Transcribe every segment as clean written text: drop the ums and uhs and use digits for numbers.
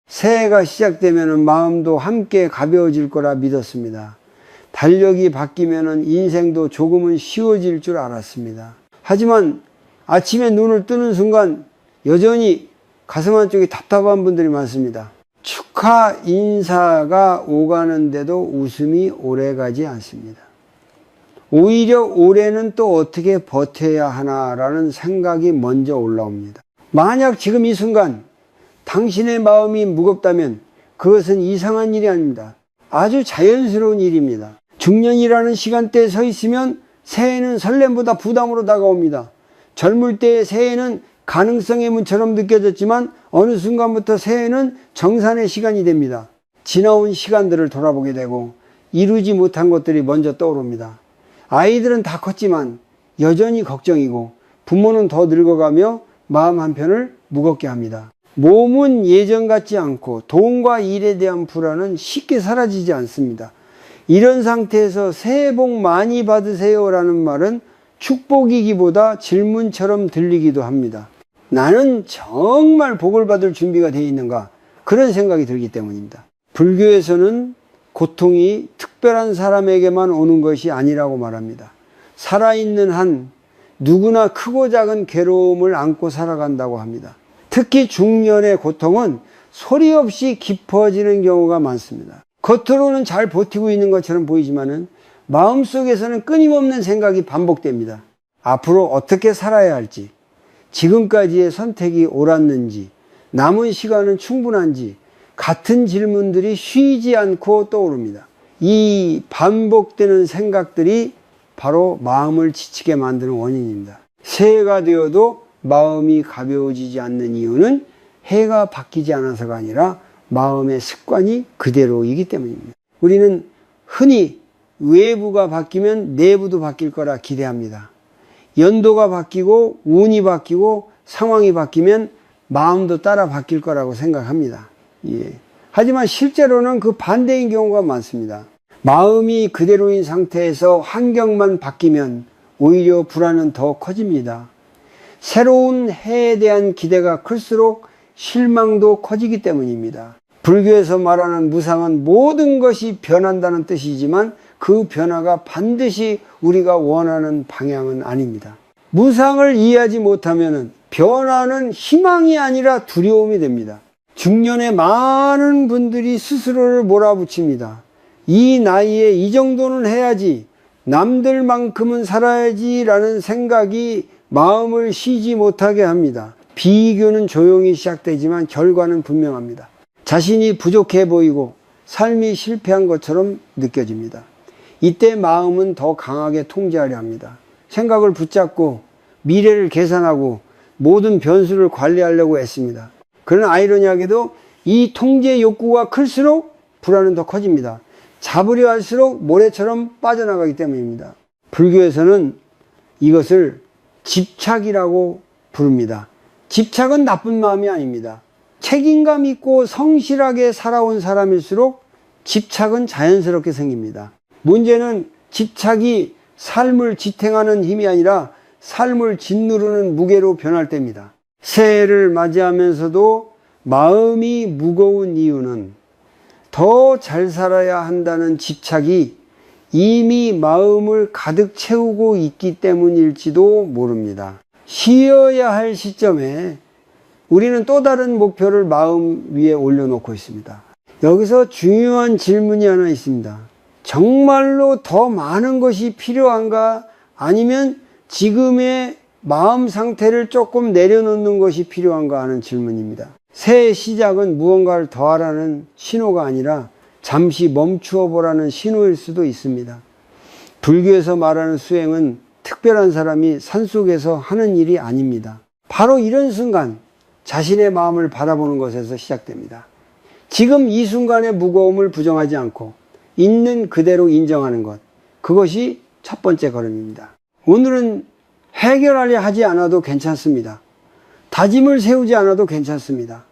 새해가 시작되면 마음도 함께 가벼워질 거라 믿었습니다. 달력이 바뀌면 인생도 조금은 쉬워질 줄 알았습니다. 하지만 아침에 눈을 뜨는 순간 여전히 가슴 한쪽이 답답한 분들이 많습니다. 축하 인사가 오가는데도 웃음이 오래가지 않습니다. 오히려 올해는 또 어떻게 버텨야 하나라는 생각이 먼저 올라옵니다. 만약 지금 이 순간 당신의 마음이 무겁다면 그것은 이상한 일이 아닙니다. 아주 자연스러운 일입니다. 중년이라는 시간대에 서 있으면 새해는 설렘보다 부담으로 다가옵니다. 젊을 때의 새해는 가능성의 문처럼 느껴졌지만 어느 순간부터 새해는 정산의 시간이 됩니다. 지나온 시간들을 돌아보게 되고 이루지 못한 것들이 먼저 떠오릅니다. 아이들은 다 컸지만 여전히 걱정이고 부모는 더 늙어가며 마음 한편을 무겁게 합니다. 몸은 예전 같지 않고 돈과 일에 대한 불안은 쉽게 사라지지 않습니다. 이런 상태에서 새해 복 많이 받으세요 라는 말은 축복이기보다 질문처럼 들리기도 합니다. 나는 정말 복을 받을 준비가 되어 있는가? 그런 생각이 들기 때문입니다. 불교에서는 고통이 특별한 사람에게만 오는 것이 아니라고 말합니다. 살아있는 한 누구나 크고 작은 괴로움을 안고 살아간다고 합니다. 특히 중년의 고통은 소리 없이 깊어지는 경우가 많습니다. 겉으로는 잘 버티고 있는 것처럼 보이지만은 마음속에서는 끊임없는 생각이 반복됩니다. 앞으로 어떻게 살아야 할지, 지금까지의 선택이 옳았는지, 남은 시간은 충분한지 같은 질문들이 쉬지 않고 떠오릅니다. 이 반복되는 생각들이 바로 마음을 지치게 만드는 원인입니다. 새해가 되어도 마음이 가벼워지지 않는 이유는 해가 바뀌지 않아서가 아니라 마음의 습관이 그대로이기 때문입니다. 우리는 흔히 외부가 바뀌면 내부도 바뀔 거라 기대합니다. 연도가 바뀌고 운이 바뀌고 상황이 바뀌면 마음도 따라 바뀔 거라고 생각합니다. 하지만 실제로는 그 반대인 경우가 많습니다. 마음이 그대로인 상태에서 환경만 바뀌면 오히려 불안은 더 커집니다. 새로운 해에 대한 기대가 클수록 실망도 커지기 때문입니다. 불교에서 말하는 무상은 모든 것이 변한다는 뜻이지만 그 변화가 반드시 우리가 원하는 방향은 아닙니다. 무상을 이해하지 못하면 변화는 희망이 아니라 두려움이 됩니다. 중년에 많은 분들이 스스로를 몰아붙입니다. 이 나이에 이 정도는 해야지, 남들만큼은 살아야지 라는 생각이 마음을 쉬지 못하게 합니다. 비교는 조용히 시작되지만 결과는 분명합니다. 자신이 부족해 보이고 삶이 실패한 것처럼 느껴집니다. 이때 마음은 더 강하게 통제하려 합니다. 생각을 붙잡고 미래를 계산하고 모든 변수를 관리하려고 애씁니다. 그러나 아이러니하게도 이 통제 욕구가 클수록 불안은 더 커집니다. 잡으려 할수록 모래처럼 빠져나가기 때문입니다. 불교에서는 이것을 집착이라고 부릅니다. 집착은 나쁜 마음이 아닙니다. 책임감 있고 성실하게 살아온 사람일수록 집착은 자연스럽게 생깁니다. 문제는 집착이 삶을 지탱하는 힘이 아니라 삶을 짓누르는 무게로 변할 때입니다. 새해를 맞이하면서도 마음이 무거운 이유는 더 잘 살아야 한다는 집착이 이미 마음을 가득 채우고 있기 때문일지도 모릅니다. 쉬어야 할 시점에 우리는 또 다른 목표를 마음 위에 올려놓고 있습니다. 여기서 중요한 질문이 하나 있습니다. 정말로 더 많은 것이 필요한가? 아니면 지금의 마음 상태를 조금 내려놓는 것이 필요한가 하는 질문입니다. 새해 시작은 무언가를 더하라는 신호가 아니라 잠시 멈추어 보라는 신호일 수도 있습니다. 불교에서 말하는 수행은 특별한 사람이 산속에서 하는 일이 아닙니다. 바로 이런 순간 자신의 마음을 바라보는 것에서 시작됩니다. 지금 이 순간의 무거움을 부정하지 않고 있는 그대로 인정하는 것, 그것이 첫 번째 걸음입니다. 오늘은 해결하려 하지 않아도 괜찮습니다. 다짐을 세우지 않아도 괜찮습니다.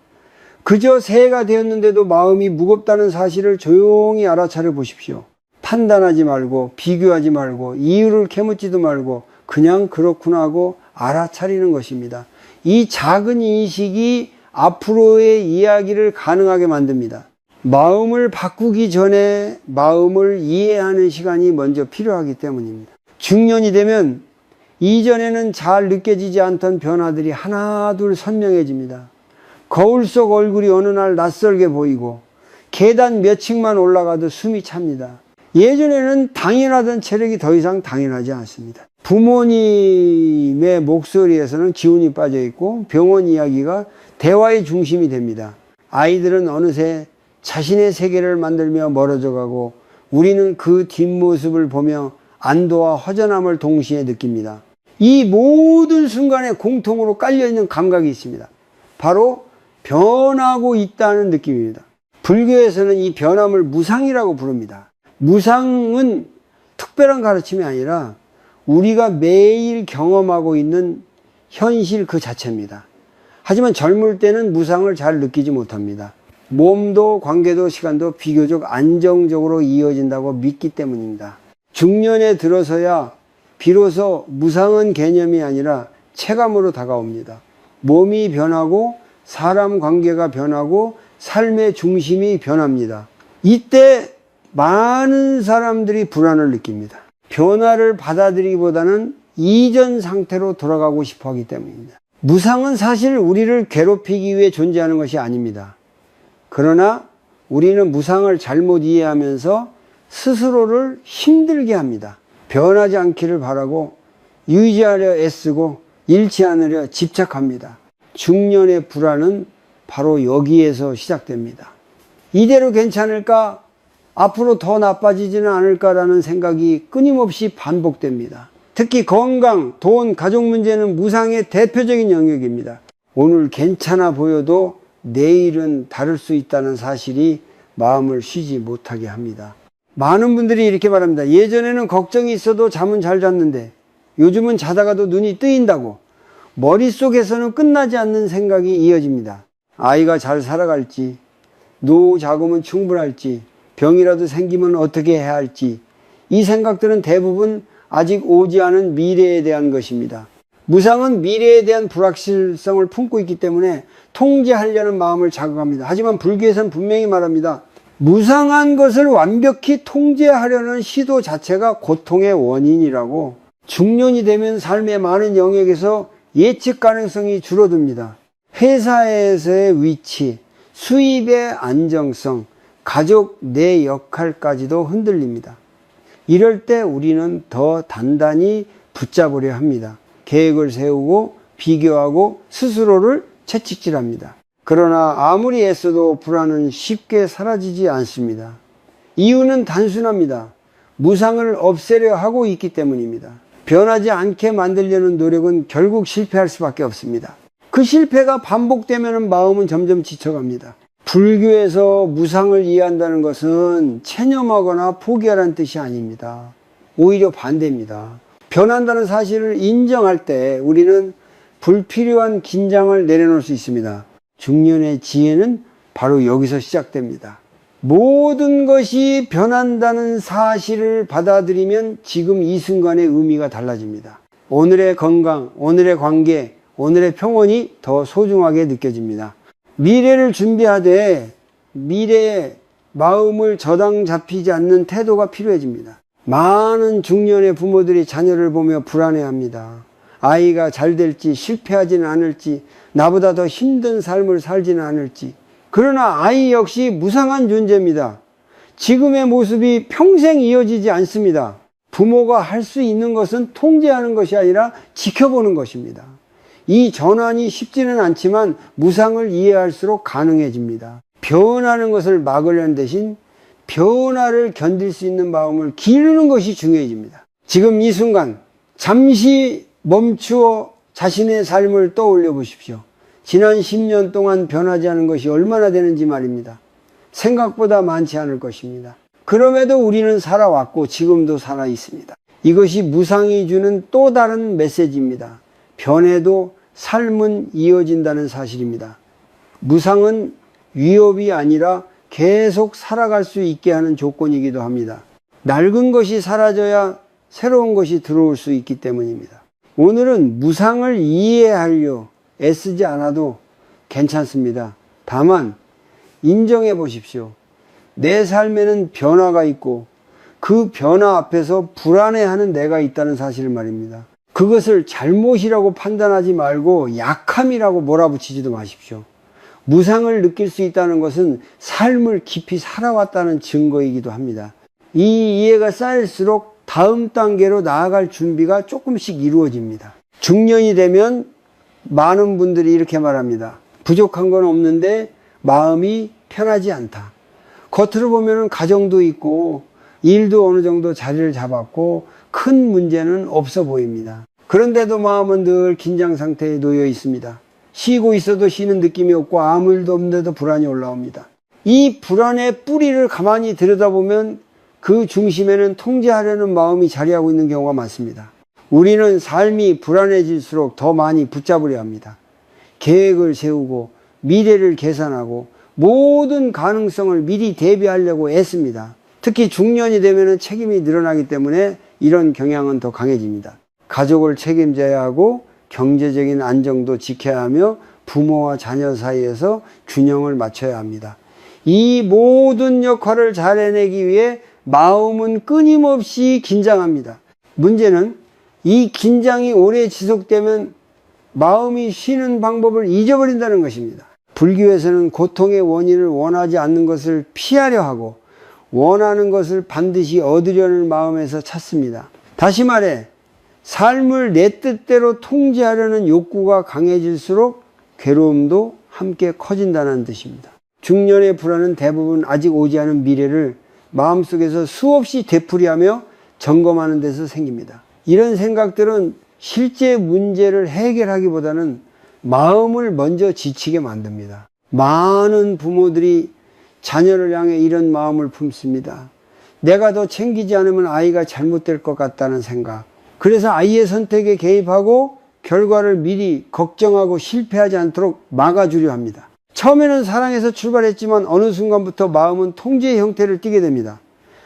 그저 새해가 되었는데도 마음이 무겁다는 사실을 조용히 알아차려 보십시오. 판단하지 말고 비교하지 말고 이유를 캐묻지도 말고 그냥 그렇구나 하고 알아차리는 것입니다. 이 작은 인식이 앞으로의 이야기를 가능하게 만듭니다. 마음을 바꾸기 전에 마음을 이해하는 시간이 먼저 필요하기 때문입니다. 중년이 되면 이전에는 잘 느껴지지 않던 변화들이 하나둘 선명해집니다. 거울 속 얼굴이 어느 날 낯설게 보이고 계단 몇 층만 올라가도 숨이 찹니다. 예전에는 당연하던 체력이 더 이상 당연하지 않습니다. 부모님의 목소리에서는 기운이 빠져 있고 병원 이야기가 대화의 중심이 됩니다. 아이들은 어느새 자신의 세계를 만들며 멀어져 가고 우리는 그 뒷모습을 보며 안도와 허전함을 동시에 느낍니다. 이 모든 순간에 공통으로 깔려있는 감각이 있습니다. 바로 변하고 있다는 느낌입니다. 불교에서는 이 변함을 무상이라고 부릅니다. 무상은 특별한 가르침이 아니라 우리가 매일 경험하고 있는 현실 그 자체입니다. 하지만 젊을 때는 무상을 잘 느끼지 못합니다. 몸도 관계도 시간도 비교적 안정적으로 이어진다고 믿기 때문입니다. 중년에 들어서야 비로소 무상은 개념이 아니라 체감으로 다가옵니다. 몸이 변하고 사람 관계가 변하고 삶의 중심이 변합니다. 이때 많은 사람들이 불안을 느낍니다. 변화를 받아들이기보다는 이전 상태로 돌아가고 싶어 하기 때문입니다. 무상은 사실 우리를 괴롭히기 위해 존재하는 것이 아닙니다. 그러나 우리는 무상을 잘못 이해하면서 스스로를 힘들게 합니다. 변하지 않기를 바라고 유지하려 애쓰고 잃지 않으려 집착합니다. 중년의 불안은 바로 여기에서 시작됩니다. 이대로 괜찮을까? 앞으로 더 나빠지지는 않을까라는 생각이 끊임없이 반복됩니다. 특히 건강, 돈, 가족 문제는 무상의 대표적인 영역입니다. 오늘 괜찮아 보여도 내일은 다를 수 있다는 사실이 마음을 쉬지 못하게 합니다. 많은 분들이 이렇게 말합니다. 예전에는 걱정이 있어도 잠은 잘 잤는데 요즘은 자다가도 눈이 뜨인다고. 머릿속에서는 끝나지 않는 생각이 이어집니다. 아이가 잘 살아갈지, 노후 자금은 충분할지, 병이라도 생기면 어떻게 해야 할지, 이 생각들은 대부분 아직 오지 않은 미래에 대한 것입니다. 무상은 미래에 대한 불확실성을 품고 있기 때문에 통제하려는 마음을 자극합니다. 하지만 불교에서는 분명히 말합니다. 무상한 것을 완벽히 통제하려는 시도 자체가 고통의 원인이라고. 중년이 되면 삶의 많은 영역에서 예측 가능성이 줄어듭니다. 회사에서의 위치, 수입의 안정성, 가족 내 역할까지도 흔들립니다. 이럴 때 우리는 더 단단히 붙잡으려 합니다. 계획을 세우고 비교하고 스스로를 채찍질합니다. 그러나 아무리 애써도 불안은 쉽게 사라지지 않습니다. 이유는 단순합니다. 무상을 없애려 하고 있기 때문입니다. 변하지 않게 만들려는 노력은 결국 실패할 수밖에 없습니다. 그 실패가 반복되면 마음은 점점 지쳐갑니다. 불교에서 무상을 이해한다는 것은 체념하거나 포기하라는 뜻이 아닙니다. 오히려 반대입니다. 변한다는 사실을 인정할 때 우리는 불필요한 긴장을 내려놓을 수 있습니다. 중년의 지혜는 바로 여기서 시작됩니다. 모든 것이 변한다는 사실을 받아들이면 지금 이 순간의 의미가 달라집니다. 오늘의 건강, 오늘의 관계, 오늘의 평온이 더 소중하게 느껴집니다. 미래를 준비하되 미래에 마음을 저당 잡히지 않는 태도가 필요해집니다. 많은 중년의 부모들이 자녀를 보며 불안해합니다. 아이가 잘 될지, 실패하지는 않을지, 나보다 더 힘든 삶을 살지는 않을지. 그러나 아이 역시 무상한 존재입니다. 지금의 모습이 평생 이어지지 않습니다. 부모가 할 수 있는 것은 통제하는 것이 아니라 지켜보는 것입니다. 이 전환이 쉽지는 않지만 무상을 이해할수록 가능해집니다. 변하는 것을 막으려는 대신 변화를 견딜 수 있는 마음을 기르는 것이 중요해집니다. 지금 이 순간 잠시 멈추어 자신의 삶을 떠올려 보십시오. 지난 10년 동안 변하지 않은 것이 얼마나 되는지 말입니다. 생각보다 많지 않을 것입니다. 그럼에도 우리는 살아왔고 지금도 살아 있습니다. 이것이 무상이 주는 또 다른 메시지입니다. 변해도 삶은 이어진다는 사실입니다. 무상은 위협이 아니라 계속 살아갈 수 있게 하는 조건이기도 합니다. 낡은 것이 사라져야 새로운 것이 들어올 수 있기 때문입니다. 오늘은 무상을 이해하려 애쓰지 않아도 괜찮습니다. 다만 인정해 보십시오. 내 삶에는 변화가 있고 그 변화 앞에서 불안해하는 내가 있다는 사실을 말입니다. 그것을 잘못이라고 판단하지 말고 약함이라고 몰아붙이지도 마십시오. 무상을 느낄 수 있다는 것은 삶을 깊이 살아왔다는 증거이기도 합니다. 이 이해가 쌓일수록 다음 단계로 나아갈 준비가 조금씩 이루어집니다. 중년이 되면 많은 분들이 이렇게 말합니다. 부족한 건 없는데 마음이 편하지 않다. 겉으로 보면 가정도 있고 일도 어느 정도 자리를 잡았고 큰 문제는 없어 보입니다. 그런데도 마음은 늘 긴장 상태에 놓여 있습니다. 쉬고 있어도 쉬는 느낌이 없고 아무 일도 없는데도 불안이 올라옵니다. 이 불안의 뿌리를 가만히 들여다보면 그 중심에는 통제하려는 마음이 자리하고 있는 경우가 많습니다. 우리는 삶이 불안해질수록 더 많이 붙잡으려 합니다. 계획을 세우고 미래를 계산하고 모든 가능성을 미리 대비하려고 애씁니다. 특히 중년이 되면 책임이 늘어나기 때문에 이런 경향은 더 강해집니다. 가족을 책임져야 하고 경제적인 안정도 지켜야 하며 부모와 자녀 사이에서 균형을 맞춰야 합니다. 이 모든 역할을 잘 해내기 위해 마음은 끊임없이 긴장합니다. 문제는 이 긴장이 오래 지속되면 마음이 쉬는 방법을 잊어버린다는 것입니다. 불교에서는 고통의 원인을 원하지 않는 것을 피하려 하고 원하는 것을 반드시 얻으려는 마음에서 찾습니다. 다시 말해 삶을 내 뜻대로 통제하려는 욕구가 강해질수록 괴로움도 함께 커진다는 뜻입니다. 중년의 불안은 대부분 아직 오지 않은 미래를 마음속에서 수없이 되풀이하며 점검하는 데서 생깁니다. 이런 생각들은 실제 문제를 해결하기보다는 마음을 먼저 지치게 만듭니다. 많은 부모들이 자녀를 향해 이런 마음을 품습니다. 내가 더 챙기지 않으면 아이가 잘못될 것 같다는 생각. 그래서 아이의 선택에 개입하고 결과를 미리 걱정하고 실패하지 않도록 막아주려 합니다. 처음에는 사랑에서 출발했지만 어느 순간부터 마음은 통제의 형태를 띠게 됩니다.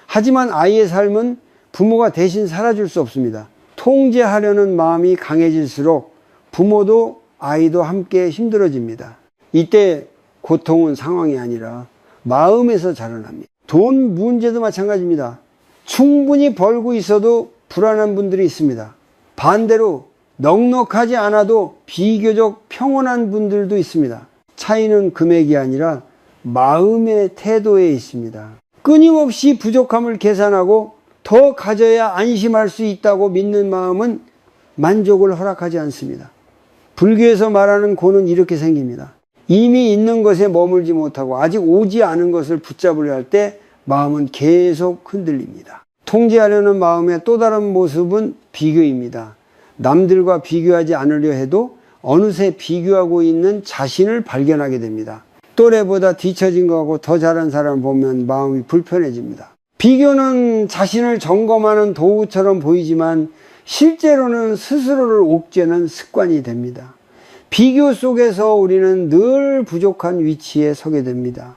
하지만 아이의 삶은 부모가 대신 살아줄 수 없습니다. 통제하려는 마음이 강해질수록 부모도 아이도 함께 힘들어집니다. 이때 고통은 상황이 아니라 마음에서 자라납니다. 돈 문제도 마찬가지입니다. 충분히 벌고 있어도 불안한 분들이 있습니다. 반대로 넉넉하지 않아도 비교적 평온한 분들도 있습니다. 차이는 금액이 아니라 마음의 태도에 있습니다. 끊임없이 부족함을 계산하고 더 가져야 안심할 수 있다고 믿는 마음은 만족을 허락하지 않습니다. 불교에서 말하는 고는 이렇게 생깁니다. 이미 있는 것에 머물지 못하고 아직 오지 않은 것을 붙잡으려 할 때 마음은 계속 흔들립니다. 통제하려는 마음의 또 다른 모습은 비교입니다. 남들과 비교하지 않으려 해도 어느새 비교하고 있는 자신을 발견하게 됩니다. 또래보다 뒤처진 것하고 더 잘한 사람을 보면 마음이 불편해집니다. 비교는 자신을 점검하는 도구처럼 보이지만 실제로는 스스로를 옥죄는 습관이 됩니다. 비교 속에서 우리는 늘 부족한 위치에 서게 됩니다.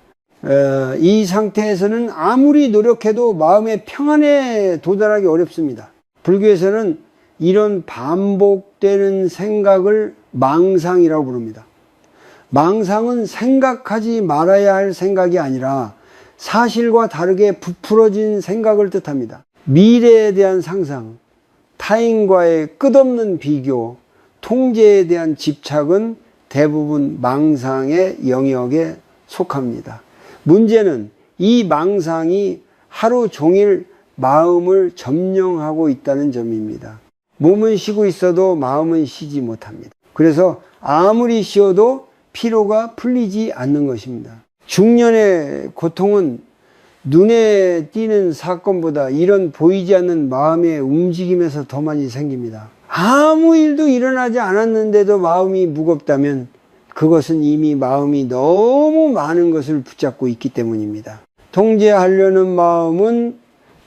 이 상태에서는 아무리 노력해도 마음의 평안에 도달하기 어렵습니다. 불교에서는 이런 반복되는 생각을 망상이라고 부릅니다. 망상은 생각하지 말아야 할 생각이 아니라 사실과 다르게 부풀어진 생각을 뜻합니다. 미래에 대한 상상, 타인과의 끝없는 비교, 통제에 대한 집착은 대부분 망상의 영역에 속합니다. 문제는 이 망상이 하루 종일 마음을 점령하고 있다는 점입니다. 몸은 쉬고 있어도 마음은 쉬지 못합니다. 그래서 아무리 쉬어도 피로가 풀리지 않는 것입니다. 중년의 고통은 눈에 띄는 사건보다 이런 보이지 않는 마음의 움직임에서 더 많이 생깁니다. 아무 일도 일어나지 않았는데도 마음이 무겁다면 그것은 이미 마음이 너무 많은 것을 붙잡고 있기 때문입니다. 통제하려는 마음은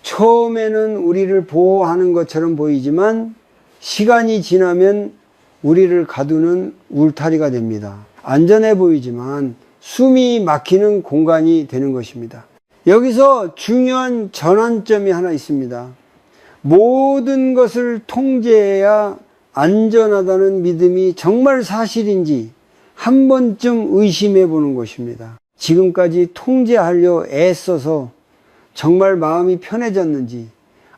처음에는 우리를 보호하는 것처럼 보이지만 시간이 지나면 우리를 가두는 울타리가 됩니다. 안전해 보이지만 숨이 막히는 공간이 되는 것입니다. 여기서 중요한 전환점이 하나 있습니다. 모든 것을 통제해야 안전하다는 믿음이 정말 사실인지 한 번쯤 의심해 보는 것입니다. 지금까지 통제하려 애써서 정말 마음이 편해졌는지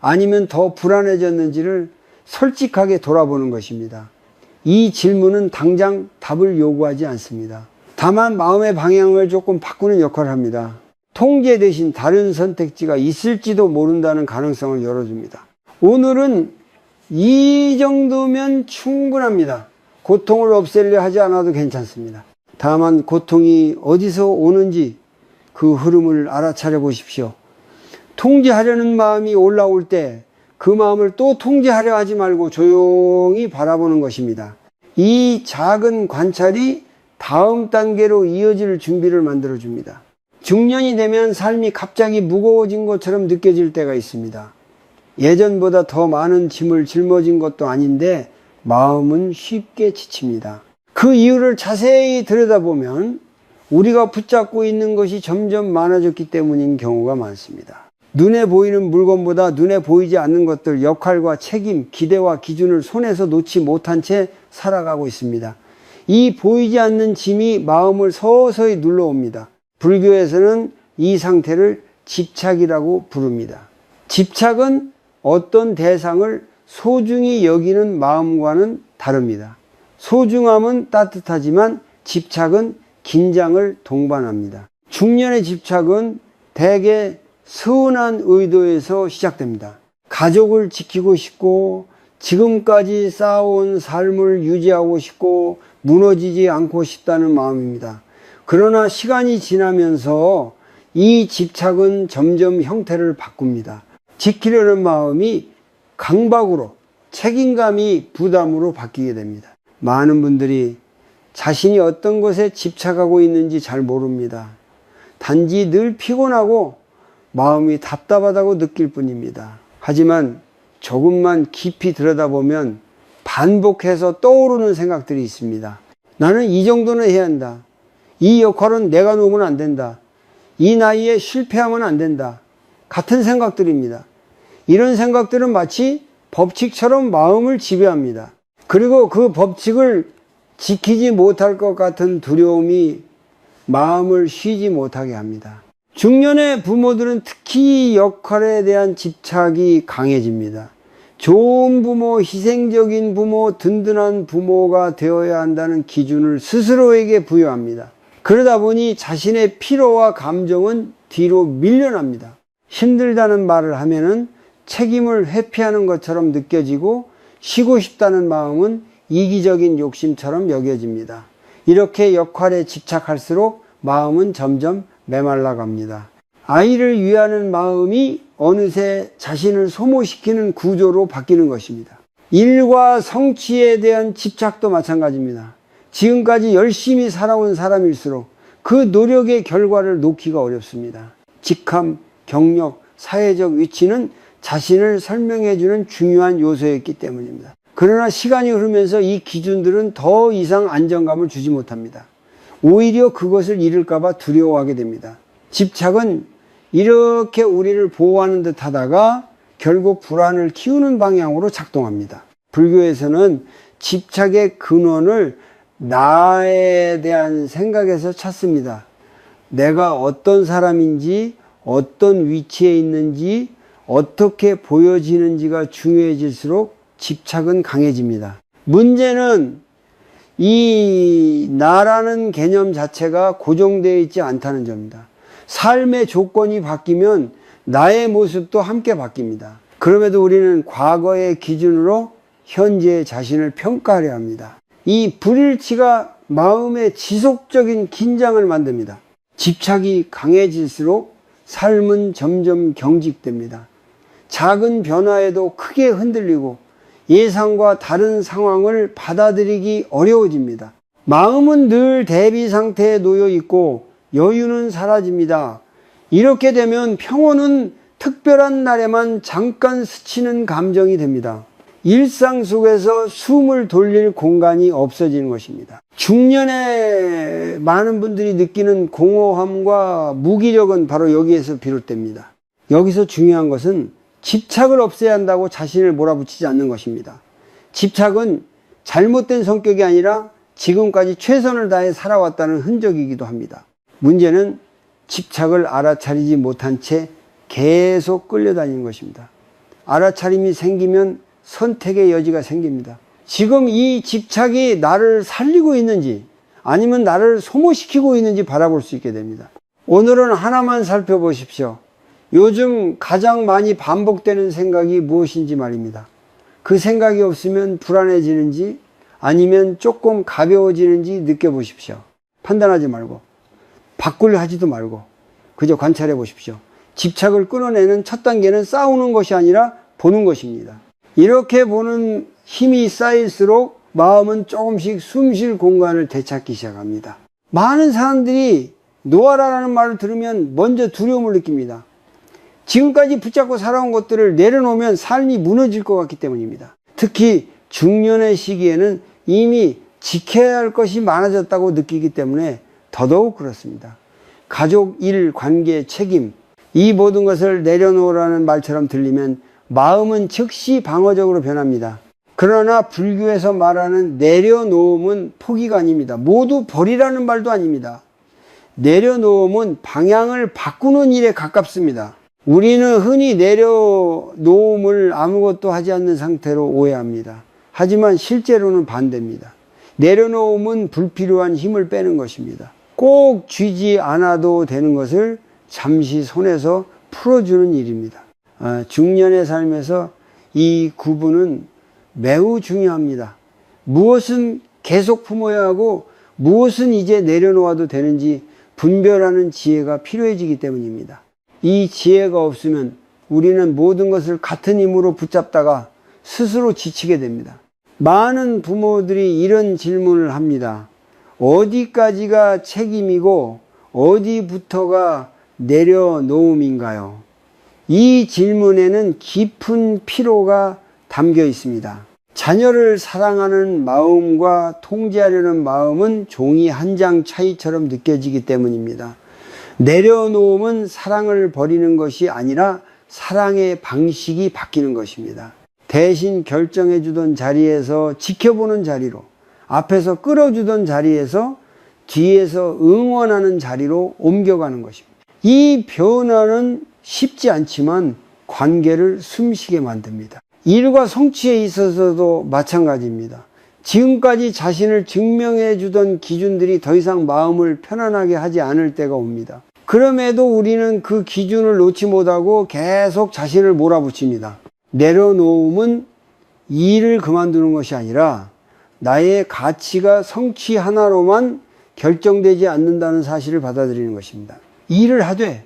아니면 더 불안해졌는지를 솔직하게 돌아보는 것입니다. 이 질문은 당장 답을 요구하지 않습니다. 다만 마음의 방향을 조금 바꾸는 역할을 합니다. 통제 대신 다른 선택지가 있을지도 모른다는 가능성을 열어줍니다. 오늘은 이 정도면 충분합니다. 고통을 없애려 하지 않아도 괜찮습니다. 다만 고통이 어디서 오는지 그 흐름을 알아차려 보십시오. 통제하려는 마음이 올라올 때 그 마음을 또 통제하려 하지 말고 조용히 바라보는 것입니다. 이 작은 관찰이 다음 단계로 이어질 준비를 만들어줍니다. 중년이 되면 삶이 갑자기 무거워진 것처럼 느껴질 때가 있습니다. 예전보다 더 많은 짐을 짊어진 것도 아닌데 마음은 쉽게 지칩니다. 그 이유를 자세히 들여다보면 우리가 붙잡고 있는 것이 점점 많아졌기 때문인 경우가 많습니다. 눈에 보이는 물건보다 눈에 보이지 않는 것들, 역할과 책임, 기대와 기준을 손에서 놓지 못한 채 살아가고 있습니다. 이 보이지 않는 짐이 마음을 서서히 눌러옵니다. 불교에서는 이 상태를 집착이라고 부릅니다. 집착은 어떤 대상을 소중히 여기는 마음과는 다릅니다. 소중함은 따뜻하지만 집착은 긴장을 동반합니다. 중년의 집착은 대개 선한 의도에서 시작됩니다. 가족을 지키고 싶고 지금까지 쌓아온 삶을 유지하고 싶고 무너지지 않고 싶다는 마음입니다. 그러나 시간이 지나면서 이 집착은 점점 형태를 바꿉니다. 지키려는 마음이 강박으로, 책임감이 부담으로 바뀌게 됩니다. 많은 분들이 자신이 어떤 것에 집착하고 있는지 잘 모릅니다. 단지 늘 피곤하고 마음이 답답하다고 느낄 뿐입니다. 하지만 조금만 깊이 들여다보면 반복해서 떠오르는 생각들이 있습니다. 나는 이 정도는 해야 한다. 이 역할은 내가 놓으면 안 된다. 이 나이에 실패하면 안 된다. 같은 생각들입니다. 이런 생각들은 마치 법칙처럼 마음을 지배합니다. 그리고 그 법칙을 지키지 못할 것 같은 두려움이 마음을 쉬지 못하게 합니다. 중년의 부모들은 특히 역할에 대한 집착이 강해집니다. 좋은 부모, 희생적인 부모, 든든한 부모가 되어야 한다는 기준을 스스로에게 부여합니다. 그러다 보니 자신의 피로와 감정은 뒤로 밀려납니다. 힘들다는 말을 하면은 책임을 회피하는 것처럼 느껴지고 쉬고 싶다는 마음은 이기적인 욕심처럼 여겨집니다. 이렇게 역할에 집착할수록 마음은 점점 메말라 갑니다. 아이를 위하는 마음이 어느새 자신을 소모시키는 구조로 바뀌는 것입니다. 일과 성취에 대한 집착도 마찬가지입니다. 지금까지 열심히 살아온 사람일수록 그 노력의 결과를 놓기가 어렵습니다. 직함, 경력, 사회적 위치는 자신을 설명해주는 중요한 요소였기 때문입니다. 그러나 시간이 흐르면서 이 기준들은 더 이상 안정감을 주지 못합니다. 오히려 그것을 잃을까봐 두려워하게 됩니다. 집착은 이렇게 우리를 보호하는 듯 하다가 결국 불안을 키우는 방향으로 작동합니다. 불교에서는 집착의 근원을 나에 대한 생각에서 찾습니다. 내가 어떤 사람인지, 어떤 위치에 있는지, 어떻게 보여지는지가 중요해질수록 집착은 강해집니다. 문제는 이 나라는 개념 자체가 고정되어 있지 않다는 점입니다. 삶의 조건이 바뀌면 나의 모습도 함께 바뀝니다. 그럼에도 우리는 과거의 기준으로 현재의 자신을 평가하려 합니다. 이 불일치가 마음의 지속적인 긴장을 만듭니다. 집착이 강해질수록 삶은 점점 경직됩니다. 작은 변화에도 크게 흔들리고 예상과 다른 상황을 받아들이기 어려워집니다. 마음은 늘 대비 상태에 놓여 있고 여유는 사라집니다. 이렇게 되면 평온은 특별한 날에만 잠깐 스치는 감정이 됩니다. 일상 속에서 숨을 돌릴 공간이 없어지는 것입니다. 중년에 많은 분들이 느끼는 공허함과 무기력은 바로 여기에서 비롯됩니다. 여기서 중요한 것은 집착을 없애야 한다고 자신을 몰아붙이지 않는 것입니다. 집착은 잘못된 성격이 아니라 지금까지 최선을 다해 살아왔다는 흔적이기도 합니다. 문제는 집착을 알아차리지 못한 채 계속 끌려다니는 것입니다. 알아차림이 생기면 선택의 여지가 생깁니다. 지금 이 집착이 나를 살리고 있는지 아니면 나를 소모시키고 있는지 바라볼 수 있게 됩니다. 오늘은 하나만 살펴보십시오. 요즘 가장 많이 반복되는 생각이 무엇인지 말입니다. 그 생각이 없으면 불안해지는지 아니면 조금 가벼워지는지 느껴보십시오. 판단하지 말고 바꾸려 하지도 말고 그저 관찰해 보십시오. 집착을 끊어내는 첫 단계는 싸우는 것이 아니라 보는 것입니다. 이렇게 보는 힘이 쌓일수록 마음은 조금씩 숨 쉴 공간을 되찾기 시작합니다. 많은 사람들이 놓아라라는 말을 들으면 먼저 두려움을 느낍니다. 지금까지 붙잡고 살아온 것들을 내려놓으면 삶이 무너질 것 같기 때문입니다. 특히 중년의 시기에는 이미 지켜야 할 것이 많아졌다고 느끼기 때문에 더더욱 그렇습니다. 가족, 일, 관계, 책임, 이 모든 것을 내려놓으라는 말처럼 들리면 마음은 즉시 방어적으로 변합니다. 그러나 불교에서 말하는 내려놓음은 포기가 아닙니다. 모두 버리라는 말도 아닙니다. 내려놓음은 방향을 바꾸는 일에 가깝습니다. 우리는 흔히 내려놓음을 아무것도 하지 않는 상태로 오해합니다. 하지만 실제로는 반대입니다. 내려놓음은 불필요한 힘을 빼는 것입니다. 꼭 쥐지 않아도 되는 것을 잠시 손에서 풀어주는 일입니다. 중년의 삶에서 이 구분은 매우 중요합니다. 무엇은 계속 품어야 하고 무엇은 이제 내려놓아도 되는지 분별하는 지혜가 필요해지기 때문입니다. 이 지혜가 없으면 우리는 모든 것을 같은 힘으로 붙잡다가 스스로 지치게 됩니다. 많은 부모들이 이런 질문을 합니다. 어디까지가 책임이고 어디부터가 내려놓음인가요? 이 질문에는 깊은 피로가 담겨 있습니다. 자녀를 사랑하는 마음과 통제하려는 마음은 종이 한 장 차이처럼 느껴지기 때문입니다. 내려놓음은 사랑을 버리는 것이 아니라 사랑의 방식이 바뀌는 것입니다. 대신 결정해 주던 자리에서 지켜보는 자리로, 앞에서 끌어주던 자리에서 뒤에서 응원하는 자리로 옮겨가는 것입니다. 이 변화는 쉽지 않지만 관계를 숨쉬게 만듭니다. 일과 성취에 있어서도 마찬가지입니다. 지금까지 자신을 증명해 주던 기준들이 더 이상 마음을 편안하게 하지 않을 때가 옵니다. 그럼에도 우리는 그 기준을 놓지 못하고 계속 자신을 몰아붙입니다. 내려놓음은 일을 그만두는 것이 아니라 나의 가치가 성취 하나로만 결정되지 않는다는 사실을 받아들이는 것입니다. 일을 하되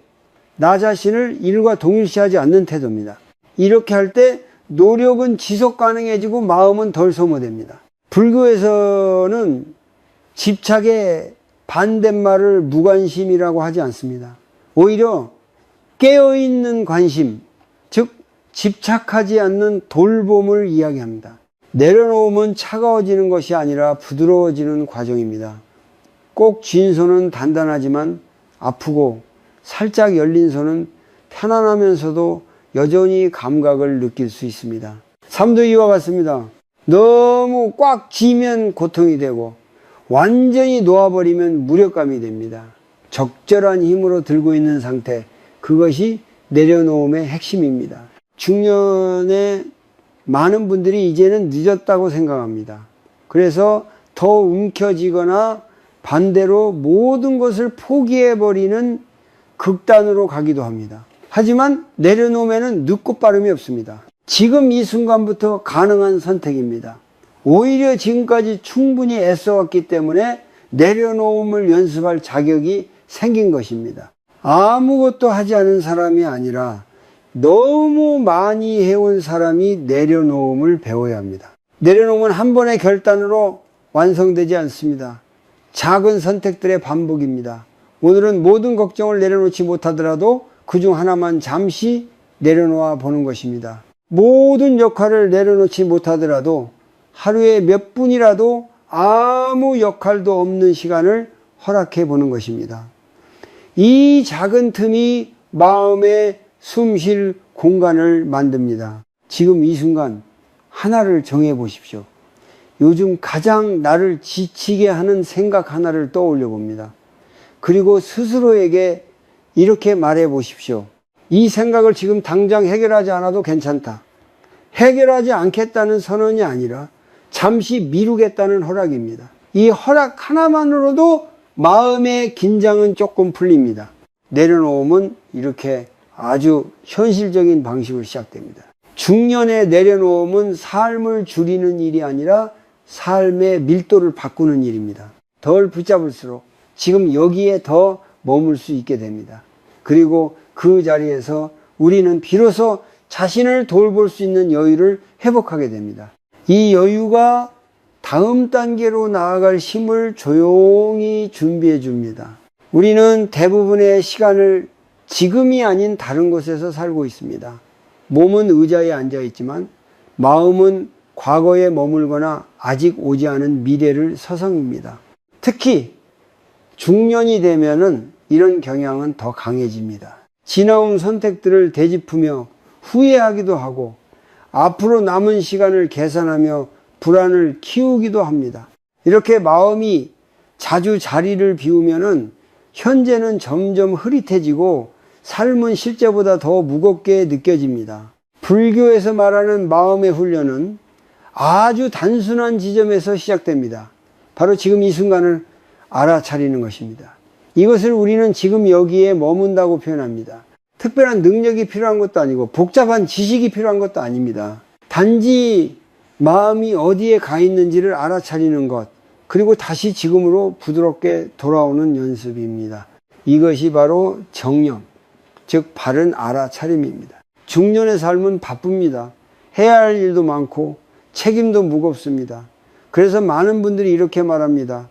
나 자신을 일과 동일시하지 않는 태도입니다. 이렇게 할 때 노력은 지속 가능해지고 마음은 덜 소모됩니다. 불교에서는 집착의 반대말을 무관심이라고 하지 않습니다. 오히려 깨어있는 관심, 즉 집착하지 않는 돌봄을 이야기합니다. 내려놓으면 차가워지는 것이 아니라 부드러워지는 과정입니다. 꼭 쥔 손은 단단하지만 아프고 살짝 열린 손은 편안하면서도 여전히 감각을 느낄 수 있습니다. 삶도 이와 같습니다. 너무 꽉 쥐면 고통이 되고 완전히 놓아버리면 무력감이 됩니다. 적절한 힘으로 들고 있는 상태, 그것이 내려놓음의 핵심입니다. 중년에 많은 분들이 이제는 늦었다고 생각합니다. 그래서 더 움켜쥐거나 반대로 모든 것을 포기해버리는 극단으로 가기도 합니다. 하지만 내려놓으면 늦고 빠름이 없습니다. 지금 이 순간부터 가능한 선택입니다. 오히려 지금까지 충분히 애써왔기 때문에 내려놓음을 연습할 자격이 생긴 것입니다. 아무것도 하지 않은 사람이 아니라 너무 많이 해온 사람이 내려놓음을 배워야 합니다. 내려놓음은 한 번의 결단으로 완성되지 않습니다. 작은 선택들의 반복입니다. 오늘은 모든 걱정을 내려놓지 못하더라도 그중 하나만 잠시 내려놓아 보는 것입니다. 모든 역할을 내려놓지 못하더라도 하루에 몇 분이라도 아무 역할도 없는 시간을 허락해 보는 것입니다. 이 작은 틈이 마음에 숨 쉴 공간을 만듭니다. 지금 이 순간 하나를 정해 보십시오. 요즘 가장 나를 지치게 하는 생각 하나를 떠올려 봅니다. 그리고 스스로에게 이렇게 말해 보십시오. 이 생각을 지금 당장 해결하지 않아도 괜찮다. 해결하지 않겠다는 선언이 아니라 잠시 미루겠다는 허락입니다. 이 허락 하나만으로도 마음의 긴장은 조금 풀립니다. 내려놓음은 이렇게 아주 현실적인 방식으로 시작됩니다. 중년에 내려놓음은 삶을 줄이는 일이 아니라 삶의 밀도를 바꾸는 일입니다. 덜 붙잡을수록 지금 여기에 더 머물 수 있게 됩니다. 그리고 그 자리에서 우리는 비로소 자신을 돌볼 수 있는 여유를 회복하게 됩니다. 이 여유가 다음 단계로 나아갈 힘을 조용히 준비해 줍니다. 우리는 대부분의 시간을 지금이 아닌 다른 곳에서 살고 있습니다. 몸은 의자에 앉아 있지만 마음은 과거에 머물거나 아직 오지 않은 미래를 서성입니다. 특히 중년이 되면은 이런 경향은 더 강해집니다. 지나온 선택들을 되짚으며 후회하기도 하고 앞으로 남은 시간을 계산하며 불안을 키우기도 합니다. 이렇게 마음이 자주 자리를 비우면은 현재는 점점 흐릿해지고 삶은 실제보다 더 무겁게 느껴집니다. 불교에서 말하는 마음의 훈련은 아주 단순한 지점에서 시작됩니다. 바로 지금 이 순간을 알아차리는 것입니다. 이것을 우리는 지금 여기에 머문다고 표현합니다. 특별한 능력이 필요한 것도 아니고 복잡한 지식이 필요한 것도 아닙니다. 단지 마음이 어디에 가 있는지를 알아차리는 것, 그리고 다시 지금으로 부드럽게 돌아오는 연습입니다. 이것이 바로 정념, 즉 바른 알아차림입니다. 중년의 삶은 바쁩니다. 해야 할 일도 많고 책임도 무겁습니다. 그래서 많은 분들이 이렇게 말합니다.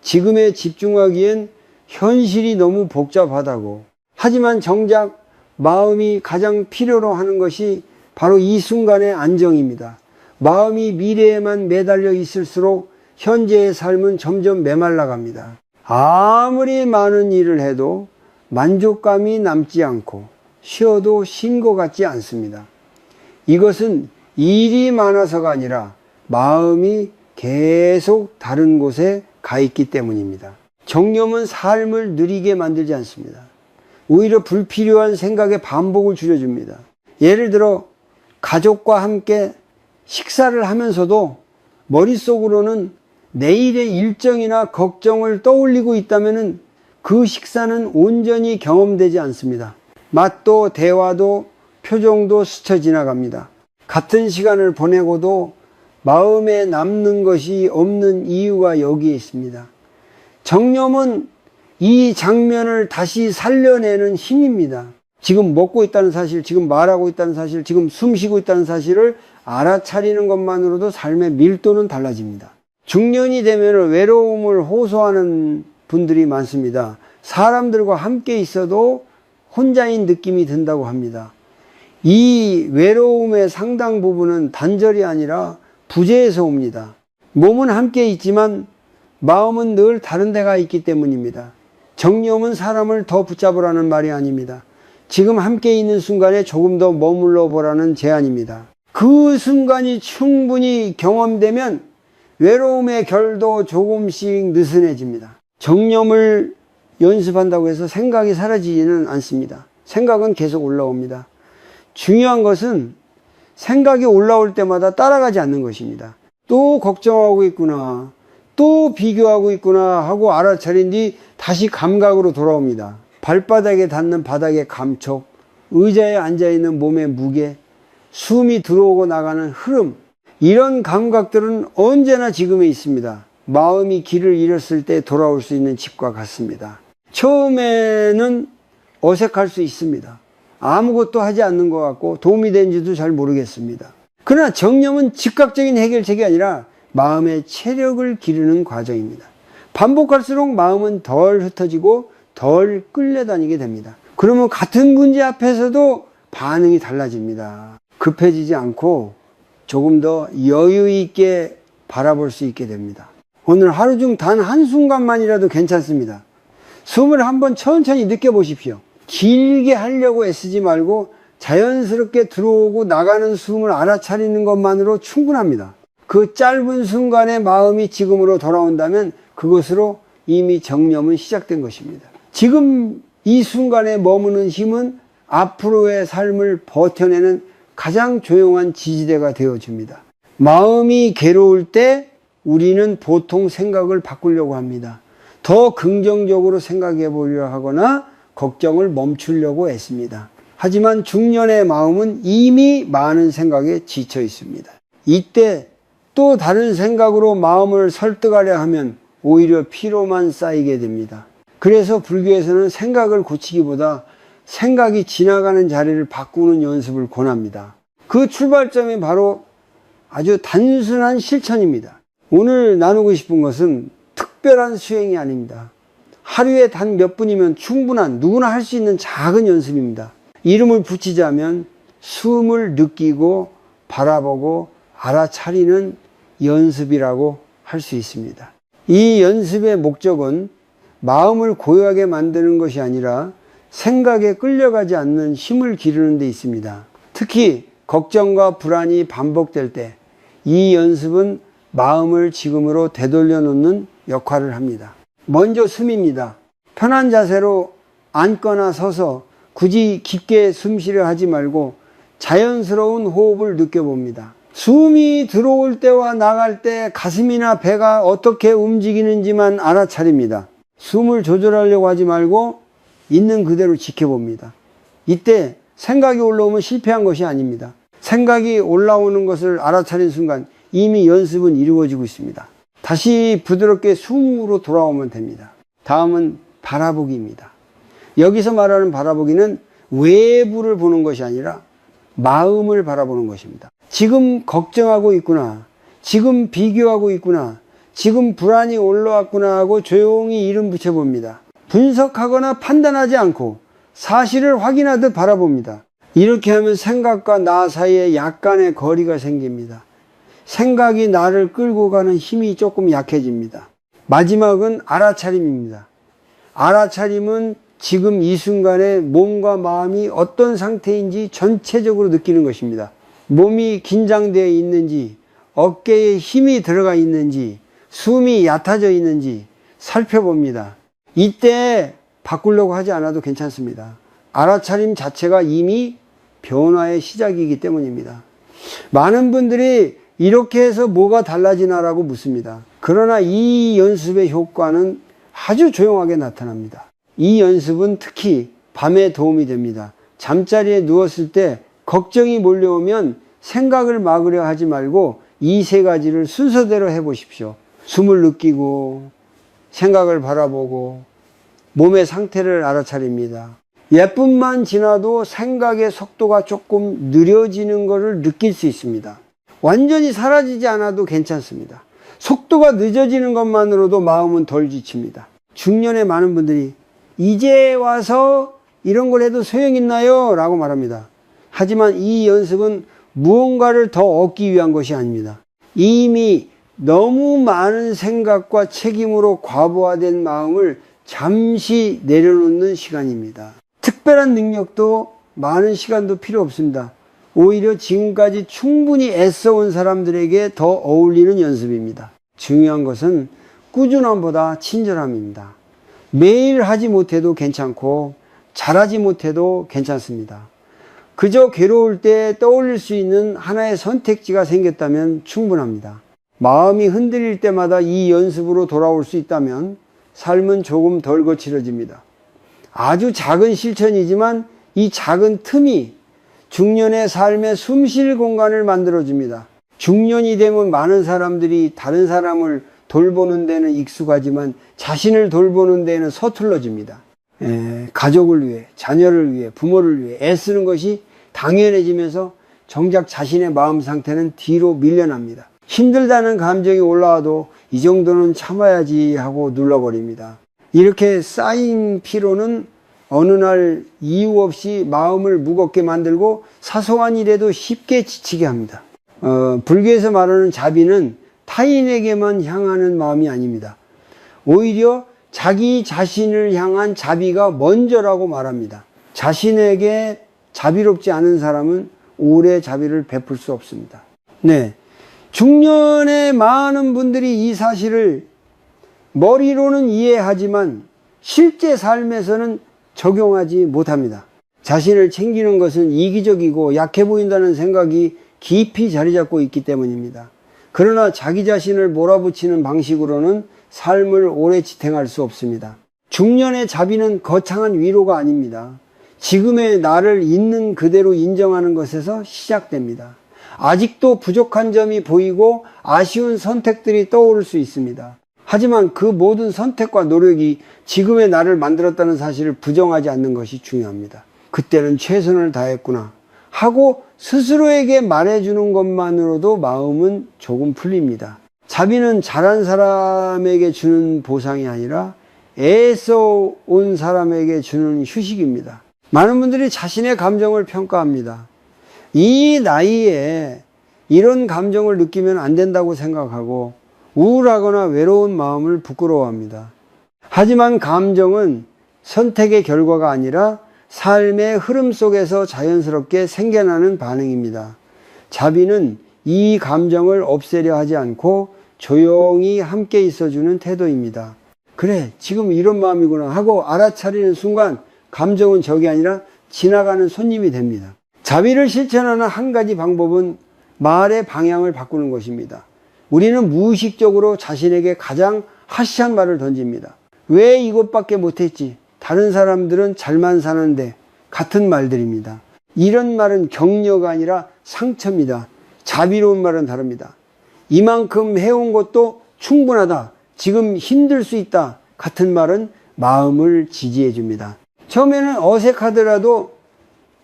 지금에 집중하기엔 현실이 너무 복잡하다고. 하지만 정작 마음이 가장 필요로 하는 것이 바로 이 순간의 안정입니다. 마음이 미래에만 매달려 있을수록 현재의 삶은 점점 메말라 갑니다. 아무리 많은 일을 해도 만족감이 남지 않고 쉬어도 쉰 것 같지 않습니다. 이것은 일이 많아서가 아니라 마음이 계속 다른 곳에 가 있기 때문입니다. 정념은 삶을 느리게 만들지 않습니다. 오히려 불필요한 생각의 반복을 줄여줍니다. 예를 들어 가족과 함께 식사를 하면서도 머릿속으로는 내일의 일정이나 걱정을 떠올리고 있다면 그 식사는 온전히 경험되지 않습니다. 맛도 대화도 표정도 스쳐 지나갑니다. 같은 시간을 보내고도 마음에 남는 것이 없는 이유가 여기에 있습니다. 정념은 이 장면을 다시 살려내는 힘입니다. 지금 먹고 있다는 사실, 지금 말하고 있다는 사실, 지금 숨 쉬고 있다는 사실을 알아차리는 것만으로도 삶의 밀도는 달라집니다. 중년이 되면 외로움을 호소하는 분들이 많습니다. 사람들과 함께 있어도 혼자인 느낌이 든다고 합니다. 이 외로움의 상당 부분은 단절이 아니라 부재에서 옵니다. 몸은 함께 있지만 마음은 늘 다른 데가 있기 때문입니다. 정념은 사람을 더 붙잡으라는 말이 아닙니다. 지금 함께 있는 순간에 조금 더 머물러 보라는 제안입니다. 그 순간이 충분히 경험되면 외로움의 결도 조금씩 느슨해집니다. 정념을 연습한다고 해서 생각이 사라지지는 않습니다. 생각은 계속 올라옵니다. 중요한 것은 생각이 올라올 때마다 따라가지 않는 것입니다. 또 걱정하고 있구나, 또 비교하고 있구나 하고 알아차린 뒤 다시 감각으로 돌아옵니다. 발바닥에 닿는 바닥의 감촉, 의자에 앉아있는 몸의 무게, 숨이 들어오고 나가는 흐름, 이런 감각들은 언제나 지금에 있습니다. 마음이 길을 잃었을 때 돌아올 수 있는 집과 같습니다. 처음에는 어색할 수 있습니다. 아무것도 하지 않는 것 같고 도움이 되는지도 잘 모르겠습니다. 그러나 정념은 즉각적인 해결책이 아니라 마음의 체력을 기르는 과정입니다. 반복할수록 마음은 덜 흩어지고 덜 끌려다니게 됩니다. 그러면 같은 문제 앞에서도 반응이 달라집니다. 급해지지 않고 조금 더 여유 있게 바라볼 수 있게 됩니다. 오늘 하루 중 단 한순간만이라도 괜찮습니다. 숨을 한번 천천히 느껴보십시오. 길게 하려고 애쓰지 말고 자연스럽게 들어오고 나가는 숨을 알아차리는 것만으로 충분합니다. 그 짧은 순간에 마음이 지금으로 돌아온다면 그것으로 이미 정념은 시작된 것입니다. 지금 이 순간에 머무는 힘은 앞으로의 삶을 버텨내는 가장 조용한 지지대가 되어줍니다. 마음이 괴로울 때 우리는 보통 생각을 바꾸려고 합니다. 더 긍정적으로 생각해 보려 하거나 걱정을 멈추려고 애씁니다. 하지만 중년의 마음은 이미 많은 생각에 지쳐 있습니다. 이때 또 다른 생각으로 마음을 설득하려 하면 오히려 피로만 쌓이게 됩니다. 그래서 불교에서는 생각을 고치기보다 생각이 지나가는 자리를 바꾸는 연습을 권합니다. 그 출발점이 바로 아주 단순한 실천입니다. 오늘 나누고 싶은 것은 특별한 수행이 아닙니다. 하루에 단 몇 분이면 충분한, 누구나 할 수 있는 작은 연습입니다. 이름을 붙이자면 숨을 느끼고 바라보고 알아차리는 연습이라고 할 수 있습니다. 이 연습의 목적은 마음을 고요하게 만드는 것이 아니라 생각에 끌려가지 않는 힘을 기르는 데 있습니다. 특히 걱정과 불안이 반복될 때 이 연습은 마음을 지금으로 되돌려 놓는 역할을 합니다. 먼저 숨입니다. 편한 자세로 앉거나 서서 굳이 깊게 숨쉬려 하지 말고 자연스러운 호흡을 느껴봅니다. 숨이 들어올 때와 나갈 때 가슴이나 배가 어떻게 움직이는지만 알아차립니다. 숨을 조절하려고 하지 말고 있는 그대로 지켜봅니다. 이때 생각이 올라오면 실패한 것이 아닙니다. 생각이 올라오는 것을 알아차린 순간 이미 연습은 이루어지고 있습니다. 다시 부드럽게 숨으로 돌아오면 됩니다. 다음은 바라보기입니다. 여기서 말하는 바라보기는 외부를 보는 것이 아니라 마음을 바라보는 것입니다. 지금 걱정하고 있구나, 지금 비교하고 있구나, 지금 불안이 올라왔구나 하고 조용히 이름 붙여봅니다. 분석하거나 판단하지 않고 사실을 확인하듯 바라봅니다. 이렇게 하면 생각과 나 사이에 약간의 거리가 생깁니다. 생각이 나를 끌고 가는 힘이 조금 약해집니다. 마지막은 알아차림입니다. 알아차림은 지금 이 순간에 몸과 마음이 어떤 상태인지 전체적으로 느끼는 것입니다. 몸이 긴장되어 있는지, 어깨에 힘이 들어가 있는지, 숨이 얕아져 있는지 살펴봅니다. 이때 바꾸려고 하지 않아도 괜찮습니다. 알아차림 자체가 이미 변화의 시작이기 때문입니다. 많은 분들이 이렇게 해서 뭐가 달라지나라고 묻습니다. 그러나 이 연습의 효과는 아주 조용하게 나타납니다. 이 연습은 특히 밤에 도움이 됩니다. 잠자리에 누웠을 때 걱정이 몰려오면 생각을 막으려 하지 말고 이 세 가지를 순서대로 해보십시오. 숨을 느끼고 생각을 바라보고 몸의 상태를 알아차립니다. 예쁨만 지나도 생각의 속도가 조금 느려지는 것을 느낄 수 있습니다. 완전히 사라지지 않아도 괜찮습니다. 속도가 늦어지는 것만으로도 마음은 덜 지칩니다. 중년의 많은 분들이 이제 와서 이런 걸 해도 소용있나요? 라고 말합니다. 하지만 이 연습은 무언가를 더 얻기 위한 것이 아닙니다. 이미 너무 많은 생각과 책임으로 과부하된 마음을 잠시 내려놓는 시간입니다. 특별한 능력도 많은 시간도 필요 없습니다. 오히려 지금까지 충분히 애써온 사람들에게 더 어울리는 연습입니다. 중요한 것은 꾸준함보다 친절함입니다. 매일 하지 못해도 괜찮고 잘하지 못해도 괜찮습니다. 그저 괴로울 때 떠올릴 수 있는 하나의 선택지가 생겼다면 충분합니다. 마음이 흔들릴 때마다 이 연습으로 돌아올 수 있다면 삶은 조금 덜 거칠어집니다. 아주 작은 실천이지만 이 작은 틈이 중년의 삶에 숨쉴 공간을 만들어줍니다. 중년이 되면 많은 사람들이 다른 사람을 돌보는 데는 익숙하지만 자신을 돌보는 데는 서툴러집니다. 가족을 위해, 자녀를 위해, 부모를 위해 애쓰는 것이 당연해지면서 정작 자신의 마음 상태는 뒤로 밀려납니다. 힘들다는 감정이 올라와도 이 정도는 참아야지 하고 눌러버립니다. 이렇게 쌓인 피로는 어느 날 이유 없이 마음을 무겁게 만들고 사소한 일에도 쉽게 지치게 합니다. 불교에서 말하는 자비는 타인에게만 향하는 마음이 아닙니다. 오히려 자기 자신을 향한 자비가 먼저라고 말합니다. 자신에게 자비롭지 않은 사람은 오래 자비를 베풀 수 없습니다. 네, 중년의 많은 분들이 이 사실을 머리로는 이해하지만 실제 삶에서는 적용하지 못합니다. 자신을 챙기는 것은 이기적이고 약해 보인다는 생각이 깊이 자리 잡고 있기 때문입니다. 그러나 자기 자신을 몰아붙이는 방식으로는 삶을 오래 지탱할 수 없습니다. 중년의 자비는 거창한 위로가 아닙니다. 지금의 나를 있는 그대로 인정하는 것에서 시작됩니다. 아직도 부족한 점이 보이고 아쉬운 선택들이 떠오를 수 있습니다. 하지만 그 모든 선택과 노력이 지금의 나를 만들었다는 사실을 부정하지 않는 것이 중요합니다. 그때는 최선을 다했구나 하고 스스로에게 말해주는 것만으로도 마음은 조금 풀립니다. 자비는 잘한 사람에게 주는 보상이 아니라 애써 온 사람에게 주는 휴식입니다. 많은 분들이 자신의 감정을 평가합니다. 이 나이에 이런 감정을 느끼면 안 된다고 생각하고 우울하거나 외로운 마음을 부끄러워합니다. 하지만 감정은 선택의 결과가 아니라 삶의 흐름 속에서 자연스럽게 생겨나는 반응입니다. 자비는 이 감정을 없애려 하지 않고 조용히 함께 있어주는 태도입니다. 그래, 지금 이런 마음이구나 하고 알아차리는 순간 감정은 적이 아니라 지나가는 손님이 됩니다. 자비를 실천하는 한 가지 방법은 말의 방향을 바꾸는 것입니다. 우리는 무의식적으로 자신에게 가장 하시한 말을 던집니다. 왜 이것밖에 못했지? 다른 사람들은 잘만 사는데, 같은 말들입니다. 이런 말은 격려가 아니라 상처입니다. 자비로운 말은 다릅니다. 이만큼 해온 것도 충분하다. 지금 힘들 수 있다. 같은 말은 마음을 지지해 줍니다. 처음에는 어색하더라도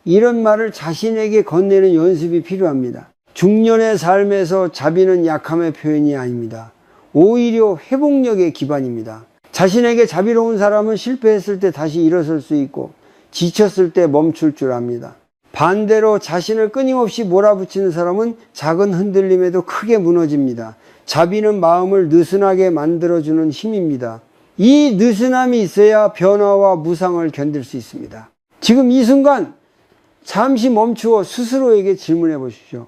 이런 말을 자신에게 건네는 연습이 필요합니다. 중년의 삶에서 자비는 약함의 표현이 아닙니다. 오히려 회복력의 기반입니다. 자신에게 자비로운 사람은 실패했을 때 다시 일어설 수 있고 지쳤을 때 멈출 줄 압니다. 반대로 자신을 끊임없이 몰아붙이는 사람은 작은 흔들림에도 크게 무너집니다. 자비는 마음을 느슨하게 만들어주는 힘입니다. 이 느슨함이 있어야 변화와 무상을 견딜 수 있습니다. 지금 이 순간 잠시 멈추어 스스로에게 질문해 보십시오.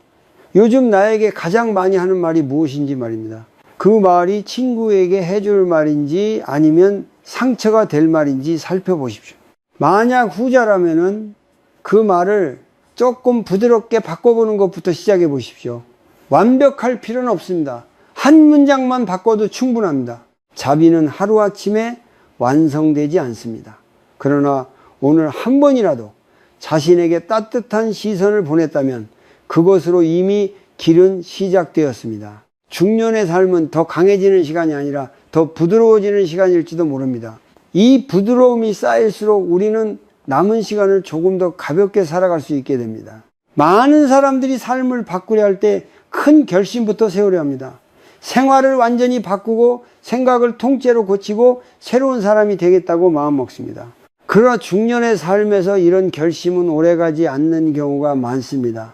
요즘 나에게 가장 많이 하는 말이 무엇인지 말입니다. 그 말이 친구에게 해줄 말인지 아니면 상처가 될 말인지 살펴보십시오. 만약 후자라면은 그 말을 조금 부드럽게 바꿔보는 것부터 시작해 보십시오. 완벽할 필요는 없습니다. 한 문장만 바꿔도 충분합니다. 자비는 하루아침에 완성되지 않습니다. 그러나 오늘 한 번이라도 자신에게 따뜻한 시선을 보냈다면 그것으로 이미 길은 시작되었습니다. 중년의 삶은 더 강해지는 시간이 아니라 더 부드러워지는 시간일지도 모릅니다. 이 부드러움이 쌓일수록 우리는 남은 시간을 조금 더 가볍게 살아갈 수 있게 됩니다. 많은 사람들이 삶을 바꾸려 할 때 큰 결심부터 세우려 합니다. 생활을 완전히 바꾸고 생각을 통째로 고치고 새로운 사람이 되겠다고 마음먹습니다. 그러나 중년의 삶에서 이런 결심은 오래가지 않는 경우가 많습니다.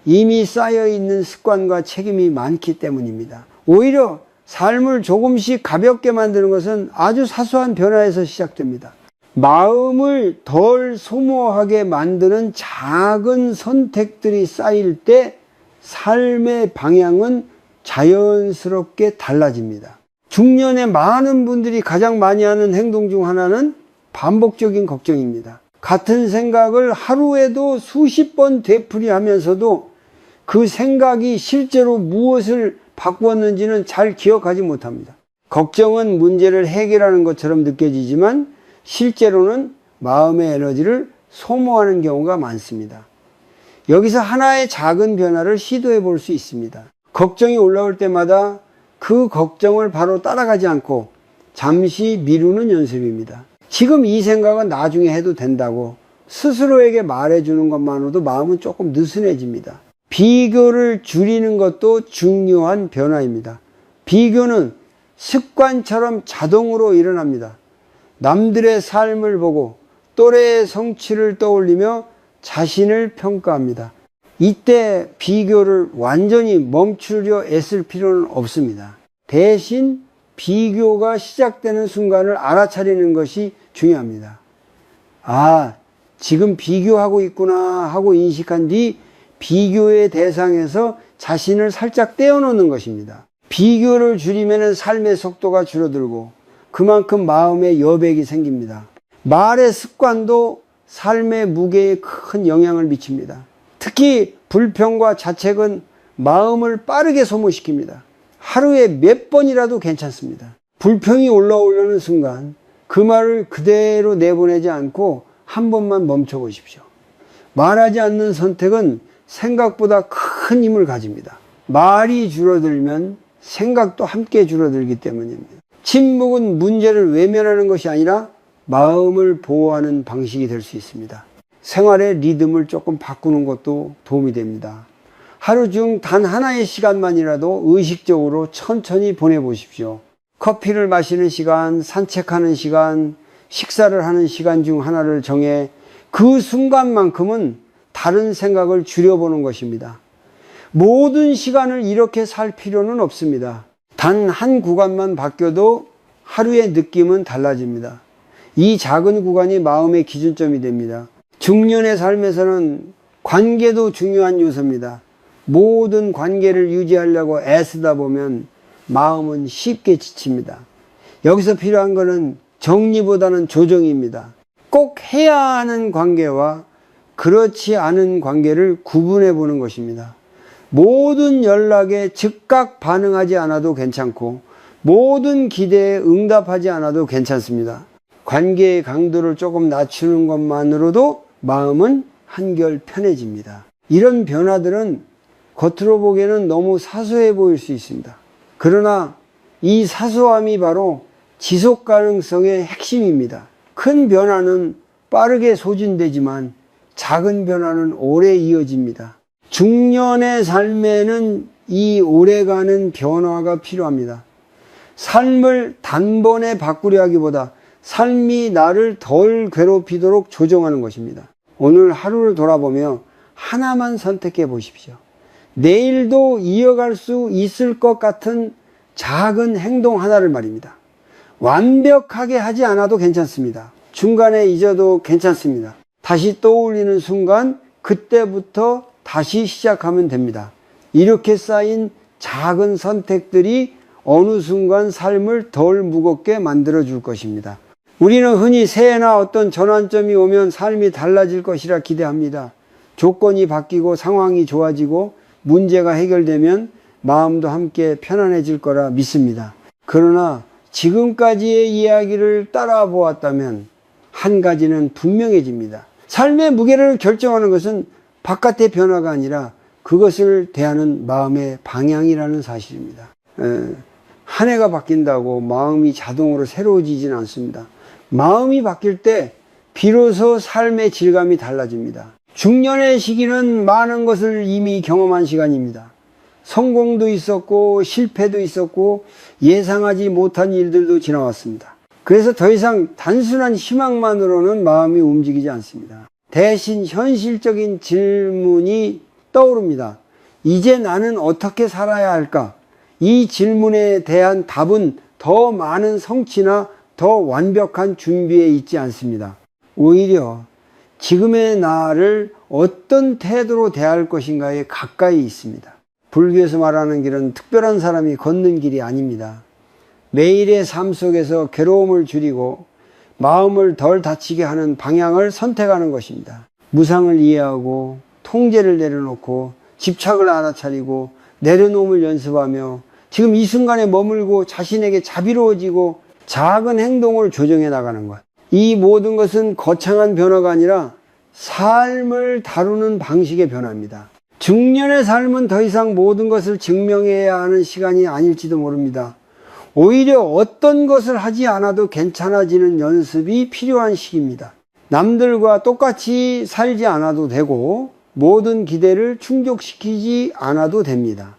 이미 쌓여있는 습관과 책임이 많기 때문입니다. 오히려 삶을 조금씩 가볍게 만드는 것은 아주 사소한 변화에서 시작됩니다. 마음을 덜 소모하게 만드는 작은 선택들이 쌓일 때 삶의 방향은 자연스럽게 달라집니다. 중년의 많은 분들이 가장 많이 하는 행동 중 하나는 반복적인 걱정입니다. 같은 생각을 하루에도 수십 번 되풀이하면서도 그 생각이 실제로 무엇을 바꾸었는지는 잘 기억하지 못합니다. 걱정은 문제를 해결하는 것처럼 느껴지지만 실제로는 마음의 에너지를 소모하는 경우가 많습니다. 여기서 하나의 작은 변화를 시도해 볼 수 있습니다. 걱정이 올라올 때마다 그 걱정을 바로 따라가지 않고 잠시 미루는 연습입니다. 지금 이 생각은 나중에 해도 된다고 스스로에게 말해주는 것만으로도 마음은 조금 느슨해집니다. 비교를 줄이는 것도 중요한 변화입니다. 비교는 습관처럼 자동으로 일어납니다. 남들의 삶을 보고 또래의 성취를 떠올리며 자신을 평가합니다. 이때 비교를 완전히 멈추려 애쓸 필요는 없습니다. 대신 비교가 시작되는 순간을 알아차리는 것이 중요합니다. 아, 지금 비교하고 있구나 하고 인식한 뒤 비교의 대상에서 자신을 살짝 떼어놓는 것입니다. 비교를 줄이면 삶의 속도가 줄어들고 그만큼 마음의 여백이 생깁니다. 말의 습관도 삶의 무게에 큰 영향을 미칩니다. 특히 불평과 자책은 마음을 빠르게 소모시킵니다. 하루에 몇 번이라도 괜찮습니다. 불평이 올라오려는 순간 그 말을 그대로 내보내지 않고 한 번만 멈춰 보십시오. 말하지 않는 선택은 생각보다 큰 힘을 가집니다. 말이 줄어들면 생각도 함께 줄어들기 때문입니다. 침묵은 문제를 외면하는 것이 아니라 마음을 보호하는 방식이 될 수 있습니다. 생활의 리듬을 조금 바꾸는 것도 도움이 됩니다. 하루 중 단 하나의 시간만이라도 의식적으로 천천히 보내보십시오. 커피를 마시는 시간, 산책하는 시간, 식사를 하는 시간 중 하나를 정해 그 순간만큼은 다른 생각을 줄여보는 것입니다. 모든 시간을 이렇게 살 필요는 없습니다. 단 한 구간만 바뀌어도 하루의 느낌은 달라집니다. 이 작은 구간이 마음의 기준점이 됩니다. 중년의 삶에서는 관계도 중요한 요소입니다. 모든 관계를 유지하려고 애쓰다 보면 마음은 쉽게 지칩니다. 여기서 필요한 것은 정리보다는 조정입니다. 꼭 해야 하는 관계와 그렇지 않은 관계를 구분해 보는 것입니다. 모든 연락에 즉각 반응하지 않아도 괜찮고 모든 기대에 응답하지 않아도 괜찮습니다. 관계의 강도를 조금 낮추는 것만으로도 마음은 한결 편해집니다. 이런 변화들은 겉으로 보기에는 너무 사소해 보일 수 있습니다. 그러나 이 사소함이 바로 지속 가능성의 핵심입니다. 큰 변화는 빠르게 소진되지만 작은 변화는 오래 이어집니다. 중년의 삶에는 이 오래가는 변화가 필요합니다. 삶을 단번에 바꾸려 하기보다 삶이 나를 덜 괴롭히도록 조정하는 것입니다. 오늘 하루를 돌아보며 하나만 선택해 보십시오. 내일도 이어갈 수 있을 것 같은 작은 행동 하나를 말입니다. 완벽하게 하지 않아도 괜찮습니다. 중간에 잊어도 괜찮습니다. 다시 떠올리는 순간 그때부터 다시 시작하면 됩니다. 이렇게 쌓인 작은 선택들이 어느 순간 삶을 덜 무겁게 만들어 줄 것입니다. 우리는 흔히 새해나 어떤 전환점이 오면 삶이 달라질 것이라 기대합니다. 조건이 바뀌고 상황이 좋아지고 문제가 해결되면 마음도 함께 편안해질 거라 믿습니다. 그러나 지금까지의 이야기를 따라 보았다면 한 가지는 분명해집니다. 삶의 무게를 결정하는 것은 바깥의 변화가 아니라 그것을 대하는 마음의 방향이라는 사실입니다. 한 해가 바뀐다고 마음이 자동으로 새로워지지는 않습니다. 마음이 바뀔 때 비로소 삶의 질감이 달라집니다. 중년의 시기는 많은 것을 이미 경험한 시간입니다. 성공도 있었고 실패도 있었고 예상하지 못한 일들도 지나왔습니다. 그래서 더 이상 단순한 희망만으로는 마음이 움직이지 않습니다. 대신 현실적인 질문이 떠오릅니다. 이제 나는 어떻게 살아야 할까? 이 질문에 대한 답은 더 많은 성취나 더 완벽한 준비에 있지 않습니다. 오히려 지금의 나를 어떤 태도로 대할 것인가에 가까이 있습니다. 불교에서 말하는 길은 특별한 사람이 걷는 길이 아닙니다. 매일의 삶 속에서 괴로움을 줄이고 마음을 덜 다치게 하는 방향을 선택하는 것입니다. 무상을 이해하고 통제를 내려놓고 집착을 알아차리고 내려놓음을 연습하며 지금 이 순간에 머물고 자신에게 자비로워지고 작은 행동을 조정해 나가는 것. 이 모든 것은 거창한 변화가 아니라 삶을 다루는 방식의 변화입니다. 중년의 삶은 더 이상 모든 것을 증명해야 하는 시간이 아닐지도 모릅니다. 오히려 어떤 것을 하지 않아도 괜찮아지는 연습이 필요한 시기입니다. 남들과 똑같이 살지 않아도 되고 모든 기대를 충족시키지 않아도 됩니다.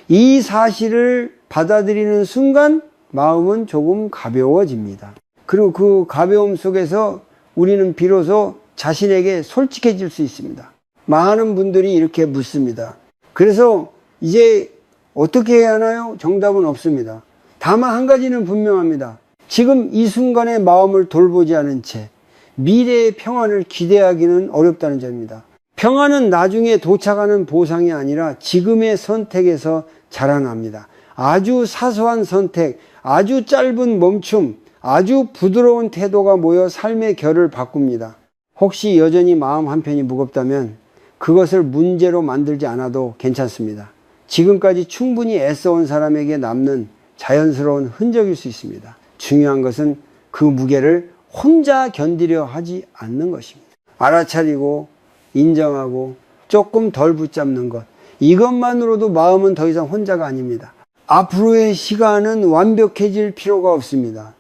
이 사실을 받아들이는 순간 마음은 조금 가벼워집니다. 그리고 그 가벼움 속에서 우리는 비로소 자신에게 솔직해질 수 있습니다. 많은 분들이 이렇게 묻습니다. 그래서 이제 어떻게 해야 하나요? 정답은 없습니다. 다만 한 가지는 분명합니다. 지금 이 순간의 마음을 돌보지 않은 채 미래의 평안을 기대하기는 어렵다는 점입니다. 평안은 나중에 도착하는 보상이 아니라 지금의 선택에서 자라납니다. 아주 사소한 선택, 아주 짧은 멈춤, 아주 부드러운 태도가 모여 삶의 결을 바꿉니다. 혹시 여전히 마음 한편이 무겁다면 그것을 문제로 만들지 않아도 괜찮습니다. 지금까지 충분히 애써온 사람에게 남는 자연스러운 흔적일 수 있습니다. 중요한 것은 그 무게를 혼자 견디려 하지 않는 것입니다. 알아차리고 인정하고 조금 덜 붙잡는 것, 이것만으로도 마음은 더 이상 혼자가 아닙니다. 앞으로의 시간은 완벽해질 필요가 없습니다.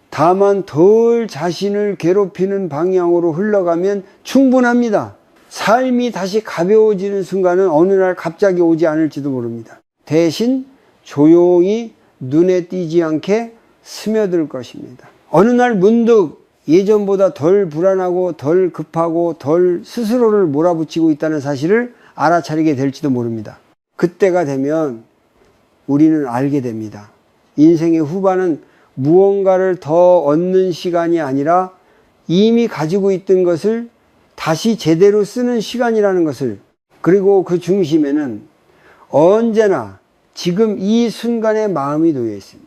다만 덜 자신을 괴롭히는 방향으로 흘러가면 충분합니다. 삶이 다시 가벼워지는 순간은 어느 날 갑자기 오지 않을지도 모릅니다. 대신 조용히 눈에 띄지 않게 스며들 것입니다. 어느 날 문득 예전보다 덜 불안하고 덜 급하고 덜 스스로를 몰아붙이고 있다는 사실을 알아차리게 될지도 모릅니다. 그때가 되면 우리는 알게 됩니다. 인생의 후반은 무언가를 더 얻는 시간이 아니라 이미 가지고 있던 것을 다시 제대로 쓰는 시간이라는 것을, 그리고 그 중심에는 언제나 지금 이 순간의 마음이 놓여 있습니다.